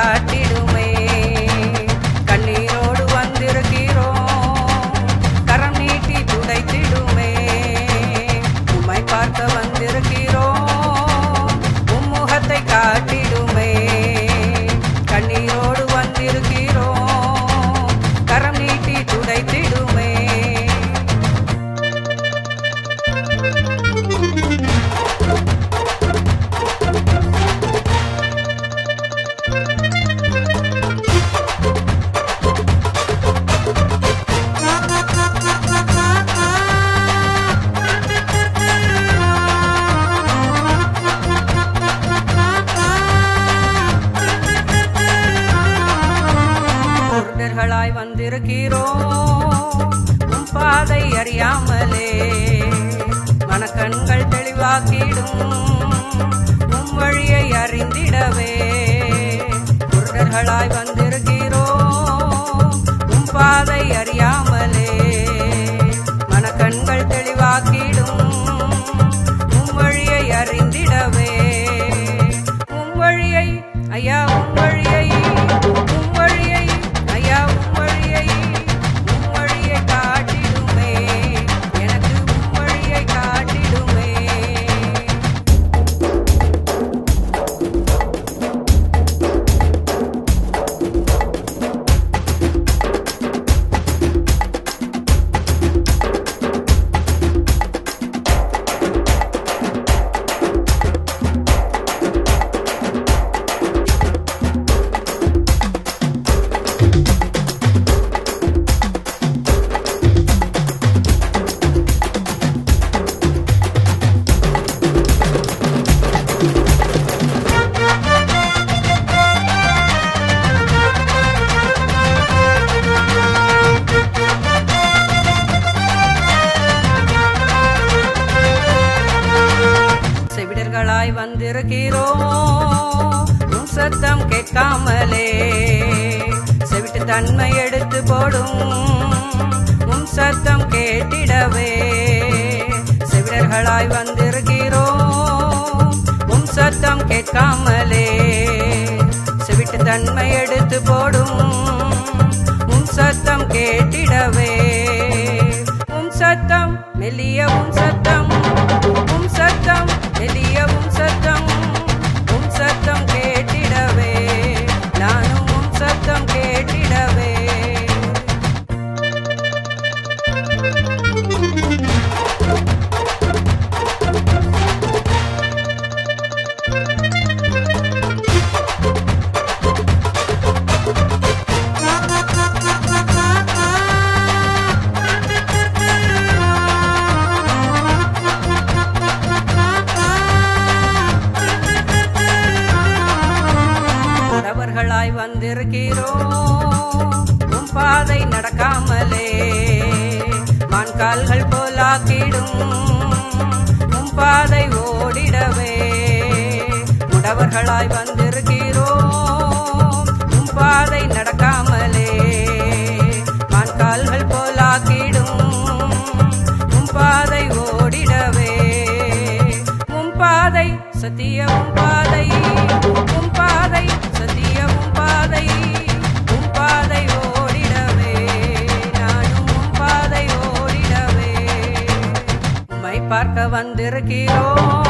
காட்டிடுமே. கண்ணீரோடு வந்திருக்கிறோம், கரம் நீட்டி துடைத்திடுமே. உம்மை பார்க்க வந்திருக்கிறோம், உம்முகத்தை காட்டிடுமே. கண்ணீரோடு வந்திருக்கிறோம், கரம் நீட்டி துடைத்திடுமே. குருடர்களாய் வந்திருக்கிறோம், உம் பாதை அறியாமலே. மனக்கண்கள் தெளிவாக்கிடும், உம் வழியை அறிந்திடவே. குருடர்களாய் வந்திருக்கிறோம், உம் பாதை அறியாமலே. மனக்கண்கள் தெளிவாக்கிடும், உம் வழியை அறிந்திடவே. உம் வழியை ஐயா, உம் வழியை, உம் வழியை ஐயா, உம் வழியை, உம் வழியை காட்டிடுமே. எனக்கு உம் வழியை காட்டிடுமே. செவிடர்களாய் வந்திருக்கிறோம், உம் சத்தம் கேட்காமலே. செவிட்டு தன்மை எடுத்து போடும், உம் சத்தம் கேட்டிடவே. செவிடர்களாய் வந்திருக்கிறோம், உம் சத்தம் கேட்காமலே. செவிட்டு தன்மை எடுத்து போடும், உம் சத்தம் கேட்டிடவே. உம் சத்தம் மெல்லிய, உம் சத்தம், உம் சத்தம் மெல்லிய, உம் சத்தம், உம் சத்தம் கேட்டிடவே. நானும் உம் சத்தம் கேட்டிடவே. குருடர்களாய் வந்திருக்கிறோம், உம் பாதை நடக்காமலே. மான்கால்கள் போலாக்கிடும், உம் பாதை ஓடிடவே. முடவர்களாய் வந்திருக்கிறோம், உம் பாதை நடக்காமலே. மான்கால்கள் போலாக்கிடும், உம் பாதை ஓடிடவே. உம் பாதை சத்திய, உம் பாதை, உம் பாதை சத்திய, உம் பாதை, உம் பாதை ஓடிடவே. நானும் உம் பாதை ஓடிடவே. உம்மை பார்க்க வந்திருக்கிறோம்,